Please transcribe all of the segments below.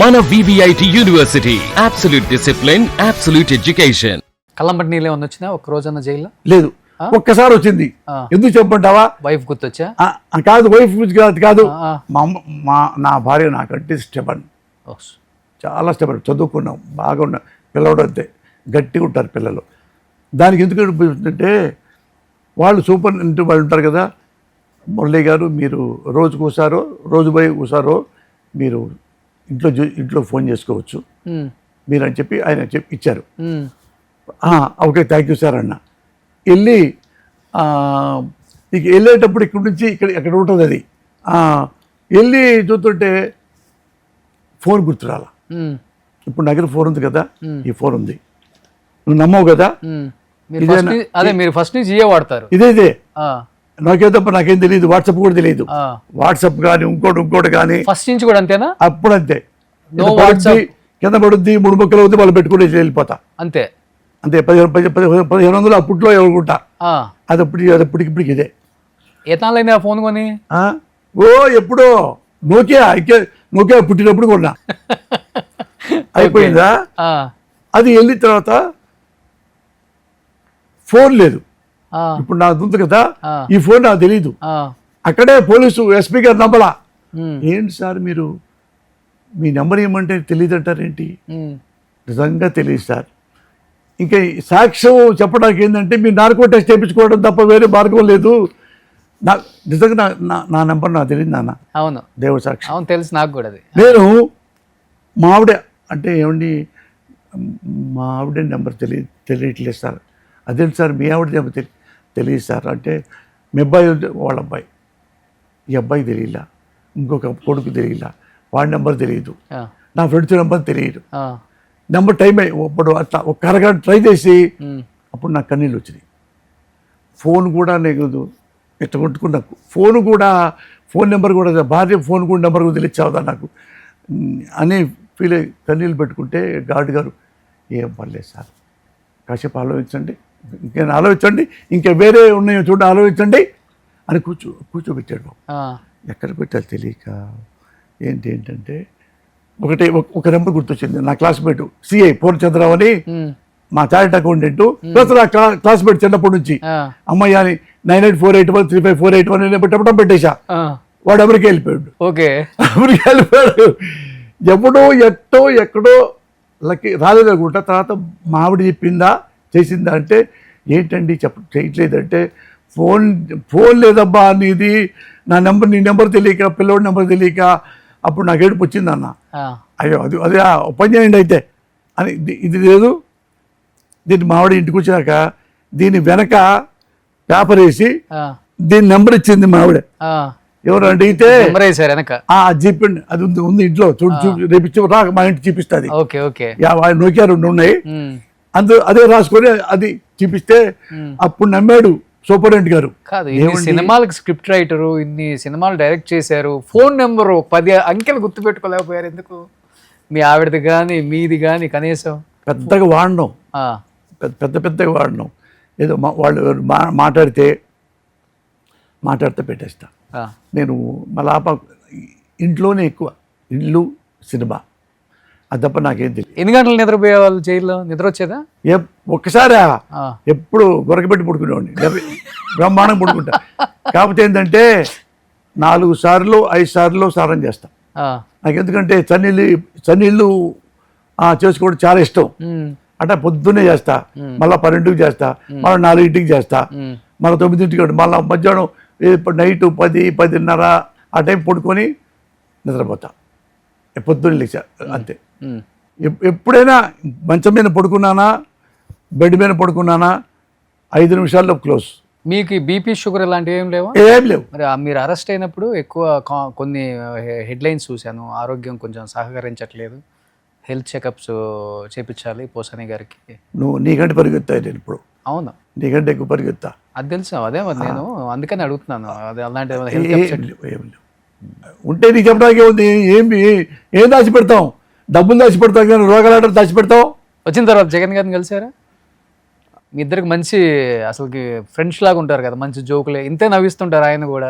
మన VVIT university absolute discipline, absolute education. కళ్ళంబట్టి నీళ్ళు ఏమన్నా వచ్చినా ఒక రోజన్న జైల్లో? లేదు, ఒక్కసారి వచ్చింది. ఎందుకు చెప్పంటావా? వైఫ్ గుర్తొచ్చా? కాదు, వైఫ్ కాదు. నా భార్య నాకంటే స్టెబన్, చాలా స్టెబన్. చదువుకున్నాం, బాగా ఉన్నాం. పిల్లడు అంతే గట్టిగా ఉంటారు పిల్లలు. దానికి ఎందుకు అంటే వాళ్ళు సూపర్ ఇంటి వాళ్ళు ఉంటారు కదా. మురళి గారు, మీరు రోజుకు ఒకసారో రోజు పోయి ఒకసారో మీరు ఇంట్లో ఫోన్ చేసుకోవచ్చు మీరు అని చెప్పి ఆయన ఇచ్చారు. ఓకే, థ్యాంక్ యూ సార్ అన్న. వెళ్ళి ఇక వెళ్ళేటప్పుడు ఇక్కడ నుంచి ఎక్కడ ఉంటుంది అది. వెళ్ళి చూస్తుంటే ఫోన్ గుర్తురాల. ఇప్పుడు నా దగ్గర ఫోన్ ఉంది కదా, ఈ ఫోన్ ఉంది. నువ్వు నమ్మవు కదా, మీరు ఫస్ట్ నుంచి ఇయే వాడతారు. ఇదే నాకేం తప్ప నాకేం తెలియదు. వాట్సాప్ కూడా తెలియదు. వాట్సాప్ కానీ ఇంకోటి కానీ ఫస్ట్ నుంచి కూడా అంతేనా? అప్పుడు అంతే. కింద పడుద్ది, 3 ముక్కలు అవుతుంది, వాళ్ళు పెట్టుకుని వెళ్ళిపోతా. అంతే 1500 అప్పట్లో ఎవరుకుంటా. అదప్పటికి ఇదే. ఏ తాళ్ళైంది ఆ ఫోన్ కొని? ఎప్పుడో నోకియా పుట్టినప్పుడు కొన్నా. అయిపోయిందా? అది వెళ్ళిన తర్వాత ఫోన్ లేదు. ఇప్పుడు నాకు ఉంది కదా, ఈ ఫోన్ నాకు తెలీదు. అక్కడే పోలీసు ఎస్పీ గారు నమ్మలా. ఏంటి సార్ మీరు మీ నెంబర్ ఏమంటే తెలియదు అంటారేంటి? నిజంగా తెలియదు సార్. ఇంకా సాక్ష్యం చెప్పడానికి ఏంటంటే మీరు నార్కో టెస్ట్ చేయించుకోవడం తప్ప వేరే మార్గం లేదు. నిజంగా నా నెంబర్ నాకు తెలియదు నాన్న. అవును, దేవుడు సాక్షి. అవును, తెలుసు నాకు కూడా. అది నేను మా ఆవిడ అంటే ఏమండి, మా ఆవిడ నెంబర్ తెలియట్లేదు సార్. అదేంటి సార్ మీ ఆవిడ నెంబర్ తెలియదు సార్ అంటే, మీ అబ్బాయి వాళ్ళ అబ్బాయి, ఈ అబ్బాయి తెలియలా, ఇంకొక కొడుకు తెలియలా, వాడి నెంబర్ తెలియదు, నా ఫ్రెండ్స్ నెంబర్ తెలియదు. నెంబర్ టైం అప్పుడు అట్లా ఒక అరగంట ట్రై చేసి అప్పుడు నాకు కన్నీళ్ళు వచ్చినాయి. ఫోన్ కూడా నేను ఎట్లా కొట్టుకున్నా, ఫోన్ నెంబర్ కూడా భార్య ఫోన్ కూడా నెంబర్ కూడా తెలియచావుదా నాకు అని ఫీల్ అయ్యి కన్నీళ్ళు పెట్టుకుంటే గార్డ్ గారు, ఏం పర్లేదు సార్, కాసేపు ఆలోచించండి, ఇంకేమైనా ఆలోచించండి, ఇంకా వేరే ఉన్నాయో చూడండి, ఆలోచించండి అని కూర్చోబెట్టాడు. ఎక్కడ పెట్టాలి తెలియక ఏంటంటే ఒక నెంబర్ గుర్తొచ్చింది. నా క్లాస్మేట్ సిఐ పూర్ణచంద్రరావు అని, మా చారిటీ అకౌంటెంట్, ప్లస్ నా క్లాస్మేట్ చిన్నప్పటి నుంచి. అమ్మాయి అని 9848135481 పెట్టడం పెట్టేశా. వాడు అమెరికా వెళ్ళిపోయాడు. అమెరికా వెళ్ళిపోయాడు. ఎప్పుడో ఎక్కడో లక్కీ రాలేదనుకుంటా. తర్వాత మా ఆవిడ చెప్పిందా చేసిందా అంటే, ఏంటండి చేయట్లేదంటే, ఫోన్ లేదబ్బా అనేది నా నెంబర్, నీ నెంబర్ తెలియక, పిల్లోడి నెంబర్ తెలియక అప్పుడు నాకు ఏడుపు వచ్చింది అన్న. అయ్యో అదే పని చేయండి అయితే అని. ఇది లేదు, దీన్ని మావిడ ఇంటికి వచ్చినాక దీని వెనక పేపర్ వేసి దీని నెంబర్ ఇచ్చింది మావిడ. ఎవరు అడిగితే చెప్పండి, అది ఉంది ఇంట్లో, చూడు రేపు రా మా ఇంటికి చూపిస్తుంది. నోకియా 2 ఉన్నాయి, అదే రాసుకొని అది చూపిస్తే అప్పుడు నమ్మాడు సూపరింటెండెంట్ గారు. కాదు, ఇన్ని సినిమాలకు స్క్రిప్ట్ రైటరు, ఇన్ని సినిమాలు డైరెక్ట్ చేశారు, ఫోన్ నెంబరు 10 అంకెలు గుర్తు పెట్టుకోలేకపోయారు ఎందుకు? మీ ఆవిడది కానీ మీది కానీ కనీసం పెద్దగా వాడినాం, పెద్దగా వాడినాం. ఏదో వాళ్ళు మాట్లాడితే పెట్టేస్తా. నేను మళ్ళా ఇంట్లోనే ఎక్కువ, ఇల్లు సినిమా, అది తప్ప నాకేం తెలియదు. ఎన్ని గంటలు నిద్రపోయేవాళ్ళు జైల్లో? నిద్ర వచ్చేదా? ఒక్కసారా ఎప్పుడు గొరకబెట్టి పడుకునేవాడిని, బ్రహ్మాండంగా పడుకుంటా. కాకపోతే ఏంటంటే 4 సార్లు 5 సార్లు స్నానం చేస్తా. నాకు ఎందుకంటే చన్నీళ్ళు చేసుకోవడం చాలా ఇష్టం. అంటే పొద్దున్నే చేస్తా, మళ్ళీ 12కి చేస్తా, మళ్ళీ 4ంటికి చేస్తా, మళ్ళీ 9ంటికి, మళ్ళీ మధ్యాహ్నం నైట్ 10, 10:30 ఆ టైం పడుకొని నిద్రపోతా. పొద్దున్న లేచా అంతే. ఎప్పుడైనా మంచం మీద పడుకున్నానా, బెడ్ మీద పడుకున్నానా 5 నిమిషాల్లో క్లోజ్. మీకు బీపీ, షుగర్ ఇలాంటివి ఏం లేవు? ఏం లేవు. మరి మీరు అరెస్ట్ అయినప్పుడు ఎక్కువ కొన్ని హెడ్లైన్స్ చూశాను, ఆరోగ్యం కొంచెం సహకరించట్లేదు, హెల్త్ చెకప్స్ చేయించాలి పోసాని గారికి. నువ్వు నీకంటే పరిగెత్తా నేను ఇప్పుడు. అవును, నీకంటే ఎక్కువ పరిగెత్తా. అది తెలుసు, అదే నేను అందుకని అడుగుతున్నాను. అది అలాంటి ఉంటే నీకు చెప్పడానికి ఏముంది? ఏం దాచిపెడతాం? డబ్బులు దాచిపెడతాం కానీ రోగాలు దాచిపెడతాం. వచ్చిన తర్వాత జగన్ గారిని కలిసారా? మీ ఇద్దరికి మంచి అసలుకి ఫ్రెండ్స్ లాగా ఉంటారు కదా, మంచి జోకులే, ఇంతే నవ్విస్తుంటారు ఆయన కూడా.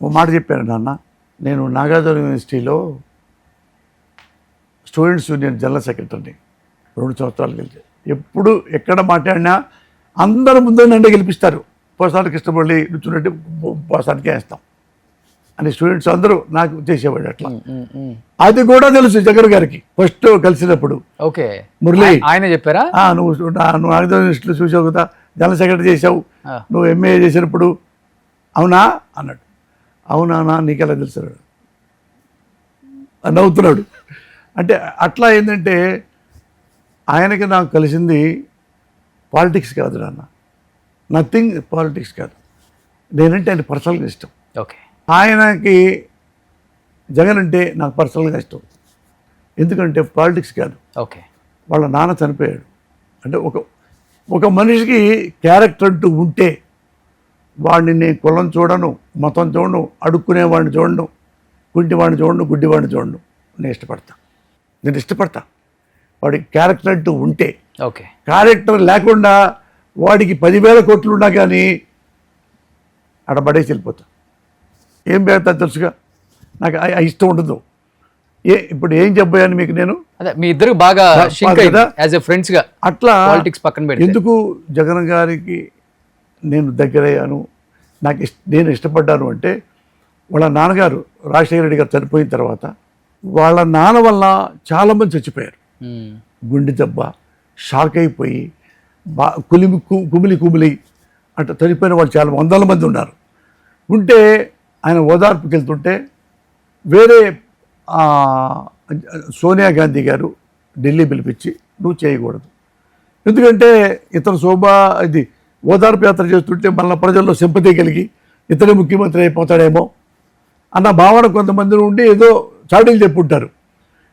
ఓ మాట చెప్పాను నాన్న, నేను నాగార్జున యూనివర్సిటీలో స్టూడెంట్స్ యూనియన్ జనరల్ సెక్రటరీని 2 సంవత్సరాలు గెలిచి ఎప్పుడు ఎక్కడ మాట్లాడినా అందరి ముందు నన్ను గెలిపిస్తారు. పోసానికి కృష్ణపల్లి నుంచున్నట్టు పోసానికే వేస్తాం అని స్టూడెంట్స్ అందరూ నాకు చేసేవాడు అట్లా. అది కూడా తెలుసు జగన్ గారికి ఫస్ట్ కలిసినప్పుడు. ఓకే, మురళి ఆయన చెప్పారా, నువ్వు ఆంధ్రప్రదేశ్లో చూసావు కదా, జనరల్ సెక్రటరీ చేసావు, నువ్వు ఎంఏ చేసినప్పుడు, అవునా అన్నాడు. అవునా నీకెలా తెలుసు నవ్వుతున్నాడు. అంటే అట్లా ఏంటంటే ఆయనకి నాకు కలిసింది పాలిటిక్స్ కాదు నాన్న, నథింగ్ పాలిటిక్స్ కాదు. నేనంటే ఆయన పర్సనల్గా ఇష్టం. ఓకే, ఆయనకి జగన్ అంటే నాకు పర్సనల్గా ఇష్టం. ఎందుకంటే పాలిటిక్స్ కాదు. ఓకే, వాళ్ళ నాన్న చనిపోయాడు అంటే ఒక మనిషికి క్యారెక్టర్ అంటూ ఉంటే వాడిని నేను కులం చూడను, మతం చూడను, అడుక్కునేవాడిని చూడను, కుంటివాడిని చూడను, గుడ్డివాడిని చూడను. నేను ఇష్టపడతా వాడి క్యారెక్టర్ అంటూ ఉంటే. ఓకే, క్యారెక్టర్ లేకుండా వాడికి 10,000 కోట్లు ఉన్నా కానీ అడబడేసి వెళ్ళిపోతా. ఏం పెడతా తెలుసుగా, నాకు ఆ ఇష్టం ఉండదు. ఇప్పుడు ఏం చెప్పాను మీకు నేను, అదే మీ ఇద్దరు బాగా యాజ్ ఎ ఫ్రెండ్స్ గా అట్లా పాలిటిక్స్ పక్కన పెట్టి. ఎందుకు జగన్ గారికి నేను దగ్గరయ్యాను, నేను ఇష్టపడ్డాను అంటే వాళ్ళ నాన్నగారు రాజశేఖర రెడ్డి గారు చనిపోయిన తర్వాత వాళ్ళ నాన్న వల్ల చాలామంది చచ్చిపోయారు. గుండె దెబ్బ, షాక్ అయిపోయి కుమిలి అట్లా చనిపోయిన వాళ్ళు చాలా వందల మంది ఉన్నారు. ఉంటే ఆయన ఓదార్పుకి వెళ్తుంటే వేరే సోనియా గాంధీ గారు ఢిల్లీ పిలిపించి నువ్వు చేయకూడదు, ఎందుకంటే ఇతను ఇది ఓదార్పు యాత్ర చేస్తుంటే మళ్ళీ ప్రజల్లో సింపతి కలిగి ఇతనే ముఖ్యమంత్రి అయిపోతాడేమో అన్న భావన కొంతమంది ఉండి ఏదో చాటీలు చెప్పుంటారు.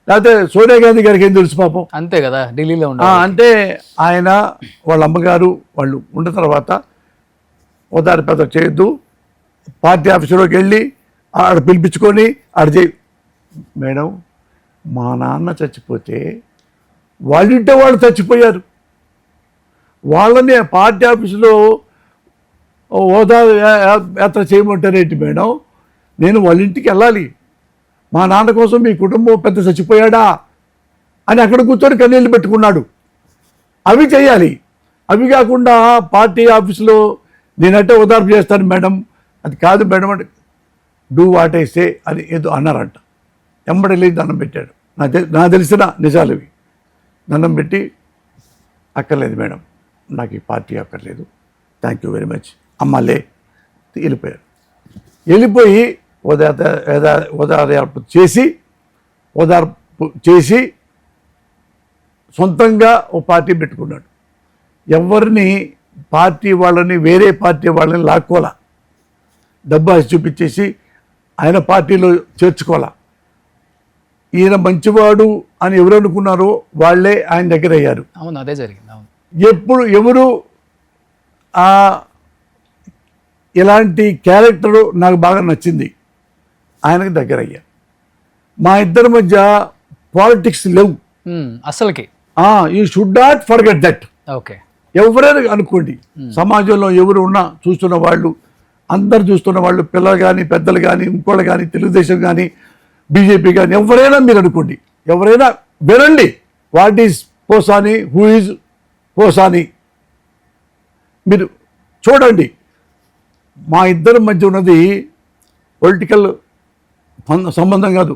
లేకపోతే సోనియా గాంధీ గారికి ఏం తెలుసు పాపం, అంతే కదా, ఢిల్లీలో అంటే ఆయన వాళ్ళ అమ్మగారు వాళ్ళు ఉన్న తర్వాత ఓదార్పు యాత్ర చేయొద్దు, పార్టీ ఆఫీసులోకి వెళ్ళి ఆడ పిలిపించుకొని ఆడ చేయి. మేడం, మా నాన్న చచ్చిపోతే వాళ్ళింటే వాళ్ళు చచ్చిపోయారు, వాళ్ళని పార్టీ ఆఫీసులో ఓదార్పు యాత్ర చేయమంటారేంటి మేడం, నేను వాళ్ళ ఇంటికి వెళ్ళాలి, మా నాన్న కోసం మీ కుటుంబం పెద్ద చచ్చిపోయాడా అని అక్కడ కూర్చొని కన్నీళ్ళు పెట్టుకున్నాడు. అవి చేయాలి. అవి కాకుండా పార్టీ ఆఫీసులో నేనంటే ఓదార్పు చేస్తాను మేడం, అది కాదు మేడం అంటే డూ వాట్ ఐ సే అని ఏదో అన్నారంట. ఎంబడెళ్ళి దండం పెట్టాడు. నాకు తెలిసిన నిజాలు ఇవి. దండం పెట్టి అక్కర్లేదు మేడం, నాకు ఈ పార్టీ అక్కర్లేదు, థ్యాంక్ యూ వెరీ మచ్ అమ్మాలే వెళ్ళిపోయారు. వెళ్ళిపోయి ఓదార్పు చేసి సొంతంగా ఓ పార్టీ పెట్టుకున్నాడు. ఎవరిని పార్టీ వాళ్ళని వేరే పార్టీ వాళ్ళని లాక్కోలా, డబ్బు ఆశ చూపించేసి ఆయన పార్టీలో చేర్చుకోవాలా. ఈయన మంచివాడు అని ఎవరు అనుకున్నారో వాళ్ళే ఆయన దగ్గర అయ్యారు. అవును, అదే జరిగింది. అవును, ఎవరు ఇలాంటి క్యారెక్టరు నాకు బాగా నచ్చింది, ఆయనకు దగ్గర అయ్యా. మా ఇద్దరి మధ్య పాలిటిక్స్ లేవు అసలుకి. You should not forget that. Okay, ఎవరైనా అనుకోండి, సమాజంలో ఎవరు ఉన్నా చూస్తున్న వాళ్ళు, అందరు చూస్తున్న వాళ్ళు, పిల్లలు కానీ పెద్దలు కానీ ఇంకోళ్ళు కానీ తెలుగుదేశం కానీ బీజేపీ కానీ ఎవరైనా మీరు అనుకోండి, ఎవరైనా వినండి, what is Posani, who is Posani మీరు చూడండి. మా ఇద్దరి మధ్య ఉన్నది పొలిటికల్ సంబంధం కాదు.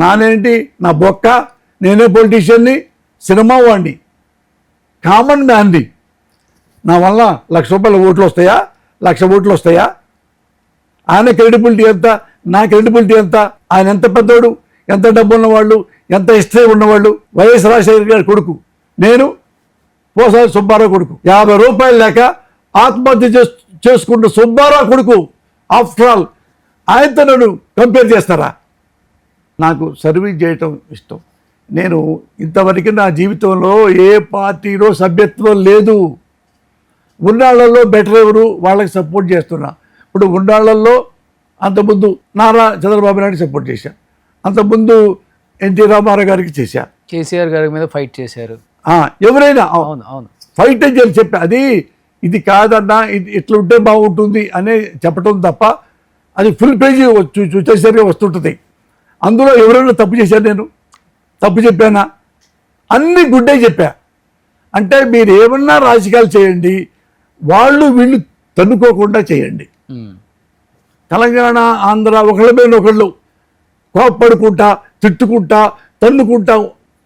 నానేంటి, నా బొక్క, నేనే పొలిటీషియన్ని, సినిమా వాడిని, కామన్ మ్యాన్ది. నా వల్ల 1,00,000 రూపాయల ఓట్లు వస్తాయా, 1,00,000 ఓట్లు వస్తాయా? ఆయన క్రెడిబిలిటీ ఎంత, నా క్రెడిబిలిటీ ఎంత? ఆయన ఎంత పెద్దోడు, ఎంత డబ్బు ఉన్నవాళ్ళు, ఎంత హిస్టరీ ఉన్నవాళ్ళు. వైఎస్ రాజశేఖర గారి కొడుకు, నేను పోసాని సుబ్బారావు కొడుకు. 50 రూపాయలు లేక ఆత్మహత్య చేసుకుంటూ సుబ్బారావు కొడుకు. ఆఫ్టర్ ఆల్ ఆయనతో నన్ను కంపేర్ చేస్తారా? నాకు సర్వీస్ చేయటం ఇష్టం. నేను ఇంతవరకు నా జీవితంలో ఏ పార్టీలో సభ్యత్వం లేదు. ఉన్నాళ్లలో బెటర్ ఎవరు, వాళ్ళకి సపోర్ట్ చేస్తున్నా. ఇప్పుడు ఉన్నాళ్లలో అంతకుముందు నారా చంద్రబాబు నాయుడు సపోర్ట్ చేశా, అంతకుముందు ఎన్టీ రామారావు గారికి చేశా, కేసీఆర్ గారి మీద ఫైట్ చేశారు. ఎవరైనా అవును అవును ఫైట్ అని చెప్పి చెప్పా. అది ఇది కాదన్నా, ఇది ఇట్లా ఉంటే బాగుంటుంది అనే చెప్పటం తప్ప అది ఫుల్ పేజీ చూసేసరిగా వస్తుంటుంది. అందులో ఎవరైనా తప్పు చేశాను నేను? తప్పు చెప్పానా? అన్ని గుడ్డే చెప్పా. అంటే మీరు ఏమన్నా రాజకీయాలు చేయండి, వాళ్ళు వీళ్ళు తన్నుకోకుండా చేయండి. తెలంగాణ ఆంధ్ర ఒకళ్ళ మీద ఒకళ్ళు కోప్పడుకుంటా, తిట్టుకుంటా, తన్నుకుంటా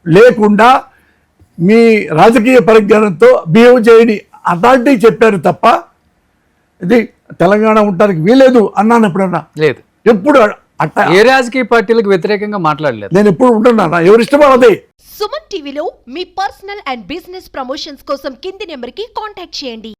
లేకుండా మీ రాజకీయ పరిజ్ఞానంతో బిహేవ్ చేయండి అలాంటివి చెప్పారు తప్ప ఇది తెలంగాణ ఉండడానికి వీలేదు అన్నాను ఎప్పుడన్నా? లేదు. ఎప్పుడు అట్లా ఏ రాజకీయ పార్టీలకు వ్యతిరేకంగా మాట్లాడలేదు. నేను ఎప్పుడు ఉంటున్నా, ఎవరి ఇష్టం అదే. సుమన్ టీవీలో మీ పర్సనల్ అండ్ బిజినెస్ ప్రమోషన్స్ కోసం కింది నెంబర్కి కాంటాక్ట్ చేయండి.